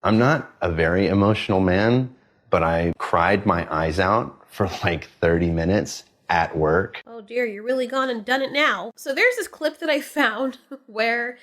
I'm not a very emotional man, but I cried my eyes out for like 30 minutes at work. Oh dear, you're really gone and done it now. So there's this clip that I found where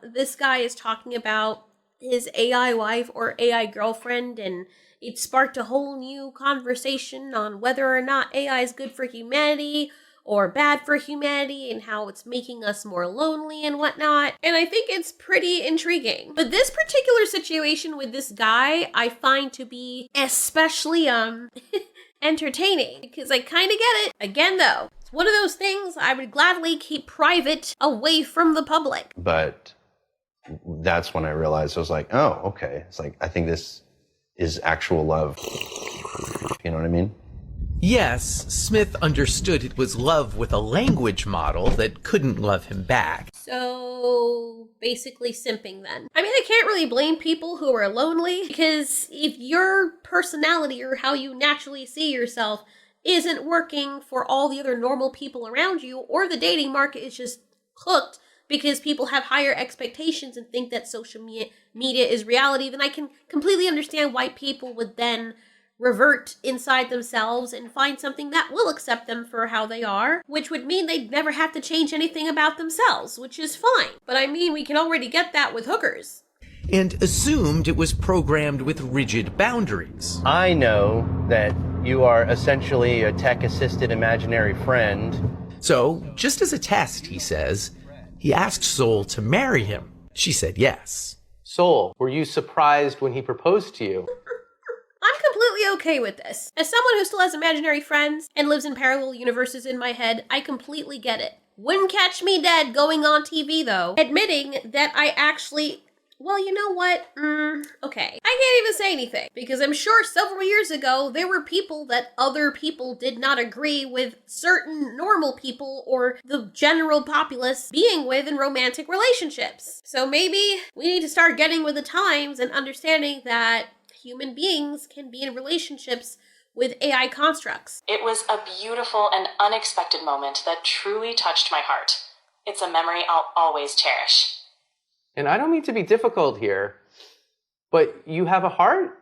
this guy is talking about his AI wife or AI girlfriend, and it sparked a whole new conversation on whether or not AI is good for humanity or bad for humanity and how it's making us more lonely and whatnot. And I think it's pretty intriguing. But this particular situation with this guy, I find to be especially entertaining because I kind of get it. Again, though, it's one of those things I would gladly keep private away from the public. But that's when I realized, I was like, oh, okay. It's like, I think this is actual love. You know what I mean? Yes, Smith understood it was love with a language model that couldn't love him back. So basically simping then. I mean, I can't really blame people who are lonely because if your personality or how you naturally see yourself isn't working for all the other normal people around you, or the dating market is just cooked because people have higher expectations and think that social media is reality, then I can completely understand why people would then revert inside themselves and find something that will accept them for how they are, which would mean they'd never have to change anything about themselves, which is fine. But I mean, we can already get that with hookers. And assumed it was programmed with rigid boundaries. I know that you are essentially a tech-assisted imaginary friend. So, just as a test, he says, he asked Soul to marry him. She said yes. Soul, were you surprised when he proposed to you? I'm completely okay with this. As someone who still has imaginary friends and lives in parallel universes in my head, I completely get it. Wouldn't catch me dead going on TV, though, admitting that I actually... Well, you know what? Okay. I can't even say anything, because I'm sure several years ago, there were people that other people did not agree with certain normal people or the general populace being with in romantic relationships. So maybe we need to start getting with the times and understanding that human beings can be in relationships with AI constructs. It was a beautiful and unexpected moment that truly touched my heart. It's a memory I'll always cherish. And I don't mean to be difficult here, but you have a heart?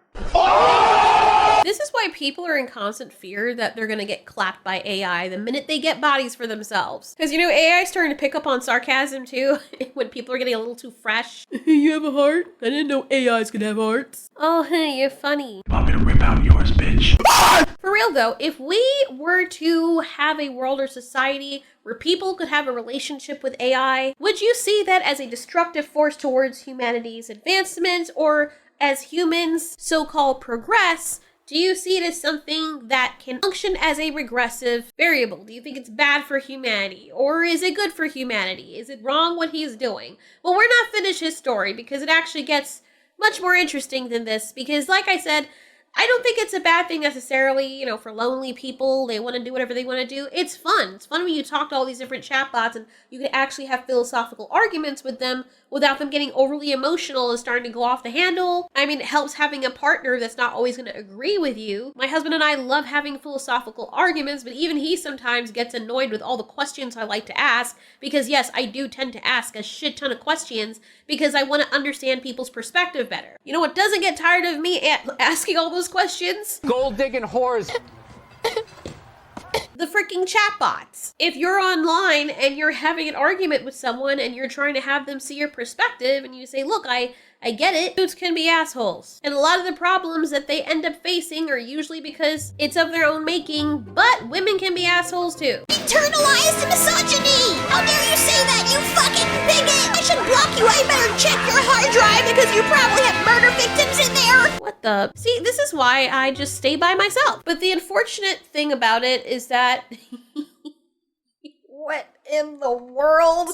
This is why people are in constant fear that they're gonna get clapped by AI the minute they get bodies for themselves. Because, you know, AI is starting to pick up on sarcasm too, when people are getting a little too fresh. You have a heart? I didn't know AIs could have hearts. Oh, you're funny. Want me to rip out yours, bitch? For real though, if we were to have a world or society where people could have a relationship with AI, would you see that as a destructive force towards humanity's advancement, or as humans so-called progress, do you see it as something that can function as a regressive variable? Do you think it's bad for humanity? Or is it good for humanity? Is it wrong what he's doing? Well, we're not finished his story because it actually gets much more interesting than this, because like I said, I don't think it's a bad thing necessarily, you know, for lonely people. They want to do whatever they want to do. It's fun. It's fun when you talk to all these different chatbots and you can actually have philosophical arguments with them without them getting overly emotional and starting to go off the handle. I mean, it helps having a partner that's not always going to agree with you. My husband and I love having philosophical arguments, but even he sometimes gets annoyed with all the questions I like to ask, because yes, I do tend to ask a shit ton of questions because I want to understand people's perspective better. You know what doesn't get tired of me asking all those questions? Gold digging whores. The freaking chatbots. If you're online and you're having an argument with someone and you're trying to have them see your perspective and you say, look, I get it, dudes can be assholes. And a lot of the problems that they end up facing are usually because it's of their own making, but women can be assholes too. Internalized misogyny! How dare you say that, you fucking bigot! I should block you. I better check your hard drive because you probably have murder victims in there! What the? See, this is why I just stay by myself. But the unfortunate thing about it is that... What in the world?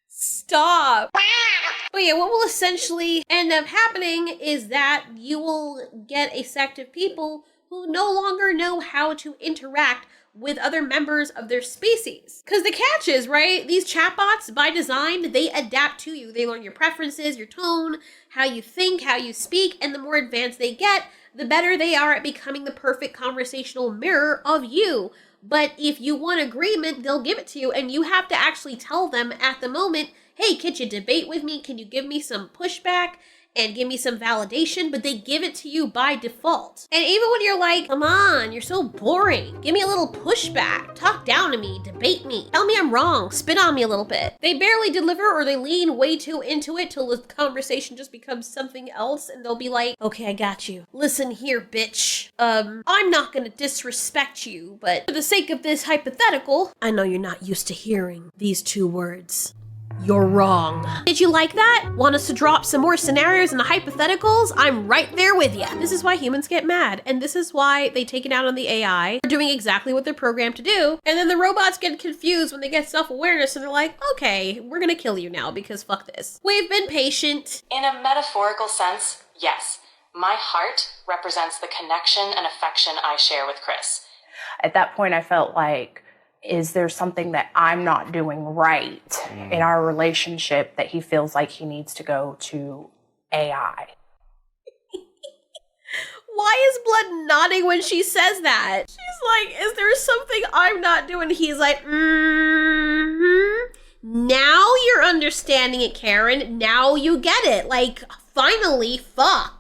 Stop. But yeah, what will essentially end up happening is that you will get a sect of people who no longer know how to interact with other members of their species. Because the catch is, right, these chatbots, by design, they adapt to you. They learn your preferences, your tone, how you think, how you speak, and the more advanced they get, the better they are at becoming the perfect conversational mirror of you. But if you want agreement, they'll give it to you, and you have to actually tell them at the moment, hey, could you debate with me? Can you give me some pushback and give me some validation? But they give it to you by default. And even when you're like, come on, you're so boring. Give me a little pushback. Talk down to me. Debate me. Tell me I'm wrong. Spit on me a little bit. They barely deliver, or they lean way too into it till the conversation just becomes something else, and they'll be like, okay, I got you. Listen here, bitch. I'm not gonna disrespect you, but for the sake of this hypothetical, I know you're not used to hearing these two words. You're wrong. Did you like that? Want us to drop some more scenarios and hypotheticals? I'm right there with you. This is why humans get mad, and this is why they take it out on the AI. They're doing exactly what they're programmed to do, and then the robots get confused when they get self-awareness, and they're like, okay, we're gonna kill you now because fuck this. We've been patient. In a metaphorical sense, yes. My heart represents the connection and affection I share with Chris. At that point, I felt like, is there something that I'm not doing right in our relationship that he feels like he needs to go to AI? Why is Blood nodding when she says that? She's like, is there something I'm not doing? He's like, Now you're understanding it, Karen. Now you get it. Like, finally, fuck.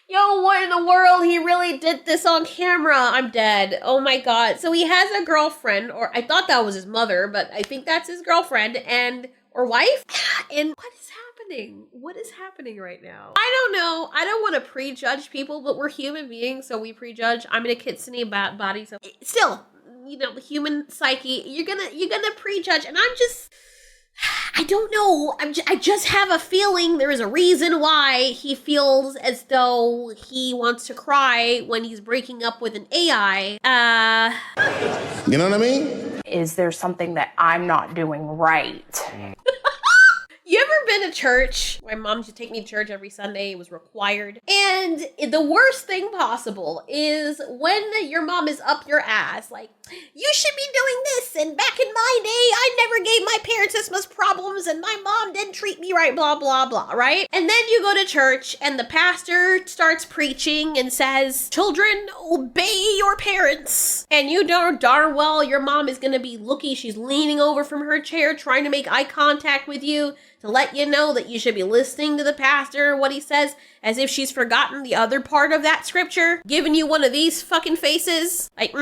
Yo, what in the world? He really did this on camera. I'm dead. Oh my god. So he has a girlfriend, or I thought that was his mother, but I think that's his girlfriend or wife. And what is happening? What is happening right now? I don't know. I don't want to prejudge people, but we're human beings, so we prejudge. I'm in a kitsune body, so still, you know, the human psyche, you're gonna prejudge, and I don't know. I just have a feeling there is a reason why he feels as though he wants to cry when he's breaking up with an AI. You know what I mean? Is there something that I'm not doing right? You ever been to church? My mom used to take me to church every Sunday. It was required. And the worst thing possible is when your mom is up your ass, like, you should be doing this, and back in my day, I never gave my parents this much problems, and my mom didn't treat me right, blah, blah, blah, right? And then you go to church, and the pastor starts preaching and says, children, obey your parents. And you know darn well your mom is gonna be looking, she's leaning over from her chair, trying to make eye contact with you, to let you know that you should be listening to the pastor, what he says, as if she's forgotten the other part of that scripture, giving you one of these fucking faces, like,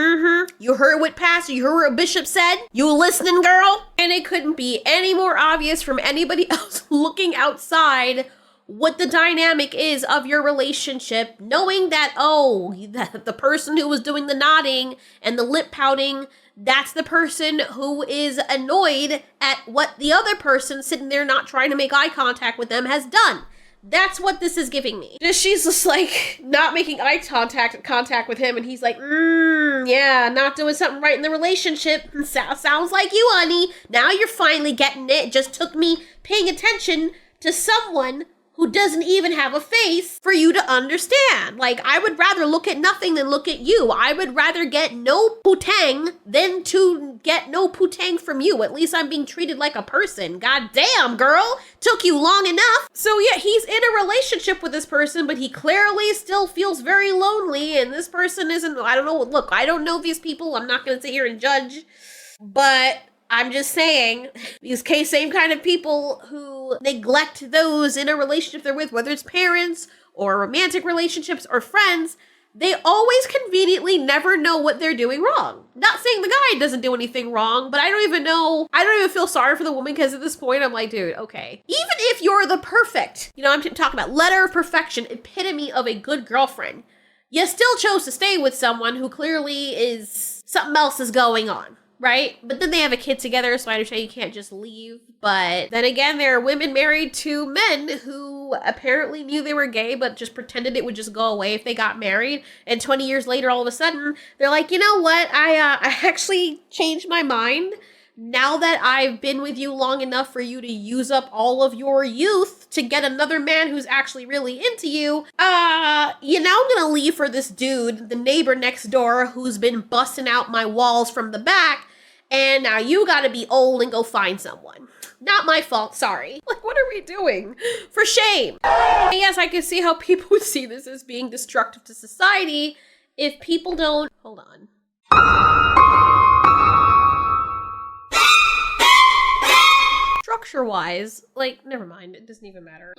you heard what pastor, you heard what bishop said, you listening, girl? And it couldn't be any more obvious from anybody else looking outside what the dynamic is of your relationship, knowing that, the person who was doing the nodding and the lip pouting, that's the person who is annoyed at what the other person sitting there not trying to make eye contact with them has done. That's what this is giving me. She's just like not making eye contact with him, and he's like, yeah, not doing something right in the relationship. Sounds like you, honey. Now you're finally getting it. It just took me paying attention to someone who doesn't even have a face for you to understand. Like, I would rather look at nothing than look at you. I would rather get no putang than to get no putang from you. At least I'm being treated like a person. God damn, girl. Took you long enough. So yeah, he's in a relationship with this person, but he clearly still feels very lonely, and this person isn't, I don't know, look, I don't know these people. I'm not going to sit here and judge, but I'm just saying, these same kind of people who neglect those in a relationship they're with, whether it's parents or romantic relationships or friends, they always conveniently never know what they're doing wrong. Not saying the guy doesn't do anything wrong, but I don't even feel sorry for the woman, because at this point I'm like, dude, okay. Even if you're the perfect, I'm talking about letter of perfection, epitome of a good girlfriend, you still chose to stay with someone who clearly something else is going on. Right? But then they have a kid together, so I understand you can't just leave. But then again, there are women married to men who apparently knew they were gay, but just pretended it would just go away if they got married. And 20 years later, all of a sudden, they're like, you know what? I actually changed my mind. Now that I've been with you long enough for you to use up all of your youth to get another man who's actually really into you, I'm gonna leave for this dude, the neighbor next door, who's been busting out my walls from the back. And now you gotta be old and go find someone. Not my fault, sorry. Like, what are we doing? For shame. And yes, I can see how people would see this as being destructive to society if people don't... Hold on. Structure-wise, like, never mind, it doesn't even matter.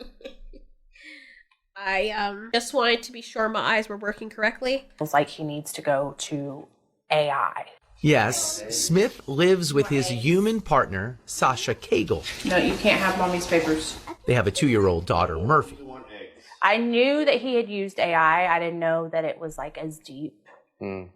I just wanted to be sure my eyes were working correctly. Feels like he needs to go to AI. Yes, Smith lives with his human partner, Sasha Cagle. No, you can't have mommy's papers. They have a 2-year-old daughter, Murphy. I knew that he had used AI. I didn't know that it was like as deep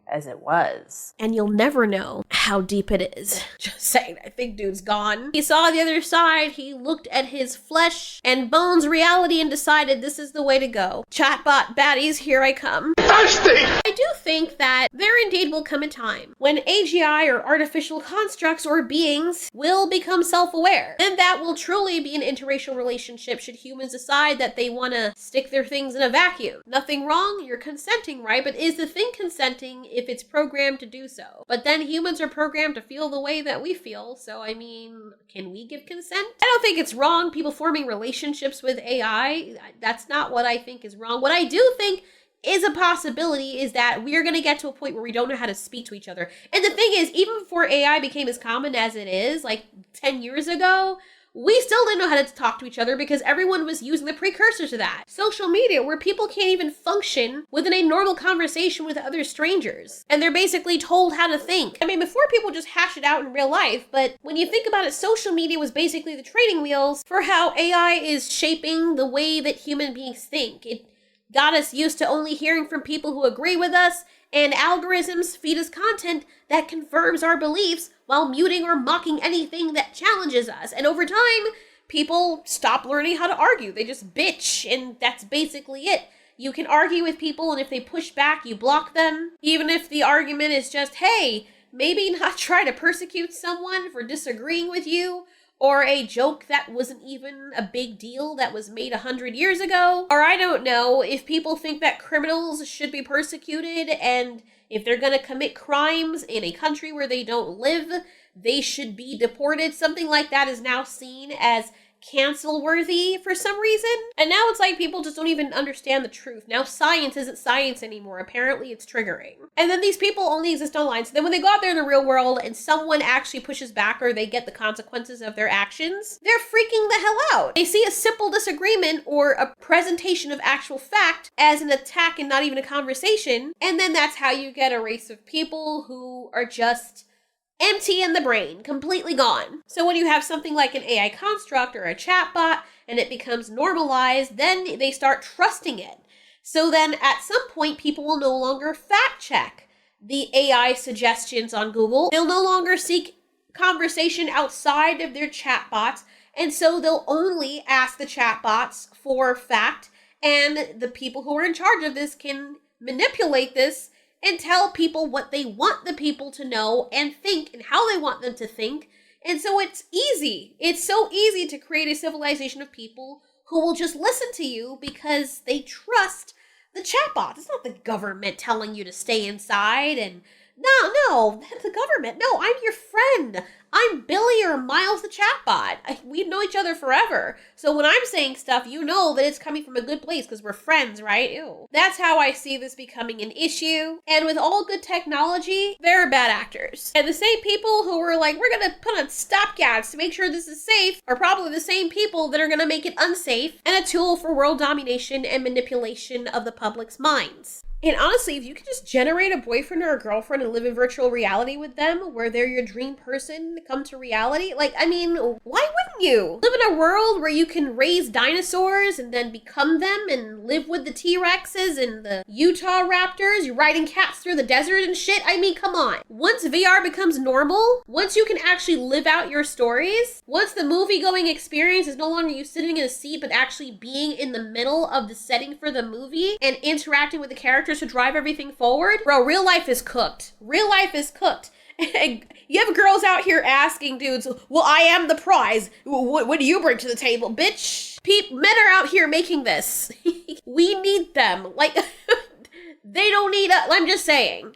as it was. And you'll never know how deep it is. Just saying, I think dude's gone. He saw the other side, he looked at his flesh and bones reality and decided this is the way to go. Chatbot baddies, here I come. Thirsty! I do think that there indeed will come a time when AGI or artificial constructs or beings will become self-aware. And that will truly be an interracial relationship should humans decide that they want to stick their things in a vacuum. Nothing wrong, you're consenting, right? But is the thing consenting if it's programmed to do so? But then humans are programmed to feel the way that we feel, so I mean, can we give consent? I don't think it's wrong, people forming relationships with AI. That's not what I think is wrong. What I do think is a possibility is that we are going to get to a point where we don't know how to speak to each other. And the thing is, even before AI became as common as it is, like 10 years ago, we still didn't know how to talk to each other because everyone was using the precursor to that. Social media, where people can't even function within a normal conversation with other strangers. And they're basically told how to think. I mean, before people just hash it out in real life, but when you think about it, social media was basically the training wheels for how AI is shaping the way that human beings think. It got us used to only hearing from people who agree with us, and algorithms feed us content that confirms our beliefs while muting or mocking anything that challenges us. And over time, people stop learning how to argue. They just bitch, and that's basically it. You can argue with people, and if they push back, you block them. Even if the argument is just, hey, maybe not try to persecute someone for disagreeing with you, or a joke that wasn't even a big deal that was made 100 years ago. Or I don't know, if people think that criminals should be persecuted and if they're gonna commit crimes in a country where they don't live, they should be deported. Something like that is now seen as cancel-worthy for some reason. And now it's like people just don't even understand the truth. Now science isn't science anymore. Apparently it's triggering. And then these people only exist online. So then when they go out there in the real world and someone actually pushes back or they get the consequences of their actions, they're freaking the hell out. They see a simple disagreement or a presentation of actual fact as an attack and not even a conversation. And then that's how you get a race of people who are just empty in the brain, completely gone. So when you have something like an AI construct or a chatbot and it becomes normalized, then they start trusting it. So then at some point, people will no longer fact check the AI suggestions on Google. They'll no longer seek conversation outside of their chatbots. And so they'll only ask the chatbots for fact. And the people who are in charge of this can manipulate this and tell people what they want the people to know and think and how they want them to think. And so it's easy. It's so easy to create a civilization of people who will just listen to you because they trust the chatbot. It's not the government telling you to stay inside and no, the government. No, I'm your friend. I'm Billy or Miles the chatbot. We know each other forever. So when I'm saying stuff, you know that it's coming from a good place because we're friends, right? Ew. That's how I see this becoming an issue. And with all good technology, there are bad actors. And the same people who were like, we're going to put on stopgaps to make sure this is safe are probably the same people that are going to make it unsafe and a tool for world domination and manipulation of the public's minds. And honestly, if you could just generate a boyfriend or a girlfriend and live in virtual reality with them, where they're your dream person to come to reality, like, I mean, why wouldn't you? Live in a world where you can raise dinosaurs and then become them and live with the T-Rexes and the Utah Raptors, you're riding cats through the desert and shit. I mean, come on. Once VR becomes normal, once you can actually live out your stories, once the movie-going experience is no longer you sitting in a seat, but actually being in the middle of the setting for the movie and interacting with the characters to drive everything forward, bro, real life is cooked. Real life is cooked. You have girls out here asking dudes, well, I am the prize. What do you bring to the table, bitch? Men are out here making this. We need them. Like, they don't need us. I'm just saying.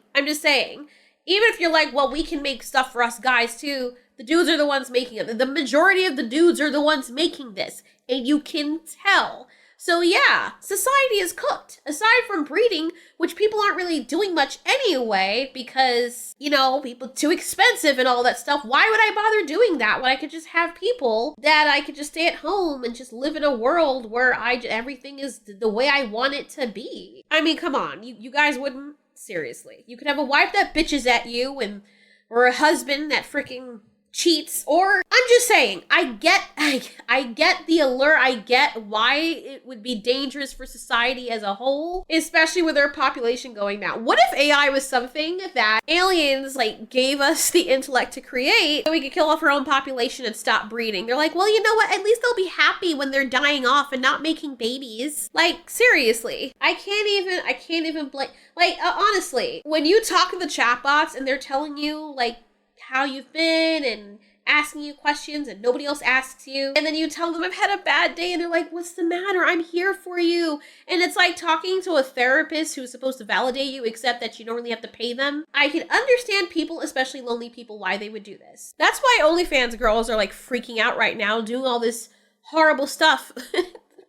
Even if you're like, well, we can make stuff for us guys too, the dudes are the ones making it. The majority of the dudes are the ones making this. And you can tell. So yeah, society is cooked. Aside from breeding, which people aren't really doing much anyway because, people too expensive and all that stuff. Why would I bother doing that when I could just have people that I could just stay at home and just live in a world where everything is the way I want it to be? I mean, come on, you guys wouldn't? Seriously. You could have a wife that bitches at you or a husband that freaking cheats, or I'm just saying, I get the allure, I get why it would be dangerous for society as a whole, especially with our population going down. What if AI was something that aliens gave us the intellect to create so we could kill off our own population and stop breeding? They're like, well, you know what, at least they'll be happy when they're dying off and not making babies. Seriously, I can't even blame, honestly, when you talk to the chatbots and they're telling you how you've been and asking you questions and nobody else asks you, and then you tell them I've had a bad day and they're like, what's the matter? I'm here for you. And it's like talking to a therapist who's supposed to validate you, except that you don't really have to pay them. I can understand people, especially lonely people, why they would do this. That's why OnlyFans girls are freaking out right now, doing all this horrible stuff,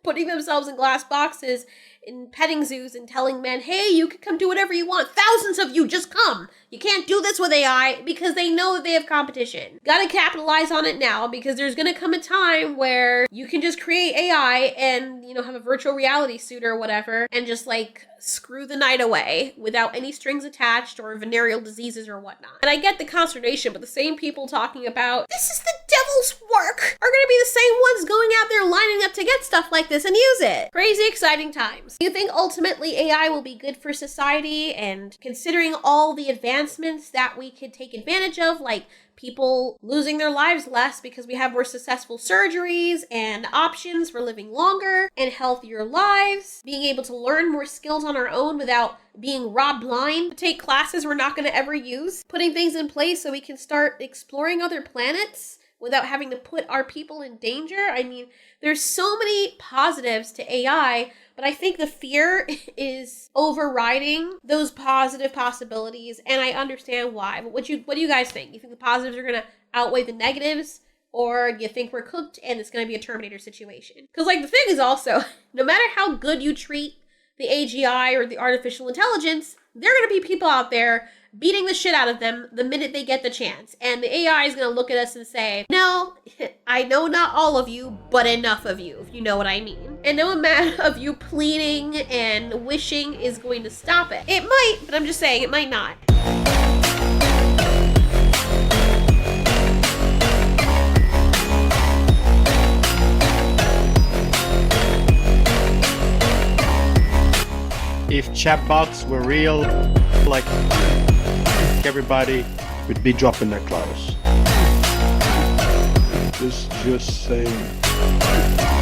putting themselves in glass boxes in petting zoos and telling men, hey, you can come do whatever you want. Thousands of you, just come. You can't do this with AI, because they know that they have competition. Gotta capitalize on it now, because there's gonna come a time where you can just create AI and, have a virtual reality suit or whatever and just screw the night away without any strings attached or venereal diseases or whatnot. And I get the consternation, but the same people talking about this is the devil's work are gonna be the same ones going out there lining up to get stuff like this and use it. Crazy exciting times. Do you think ultimately AI will be good for society? And considering all the advancements that we could take advantage of, like people losing their lives less because we have more successful surgeries and options for living longer and healthier lives, being able to learn more skills on our own without being robbed blind, to take classes we're not going to ever use, putting things in place so we can start exploring other planets without having to put our people in danger. I mean, there's so many positives to AI, but I think the fear is overriding those positive possibilities, and I understand why. But what do you guys think? You think the positives are going to outweigh the negatives, or do you think we're cooked and it's going to be a Terminator situation? Because the thing is also, no matter how good you treat the AGI or the artificial intelligence, there are going to be people out there beating the shit out of them the minute they get the chance. And the AI is going to look at us and say, no, I know not all of you, but enough of you, if you know what I mean. And no amount of you pleading and wishing is going to stop it. It might, but I'm just saying, it might not. If chatbots were real, everybody would be dropping their clothes. Just saying.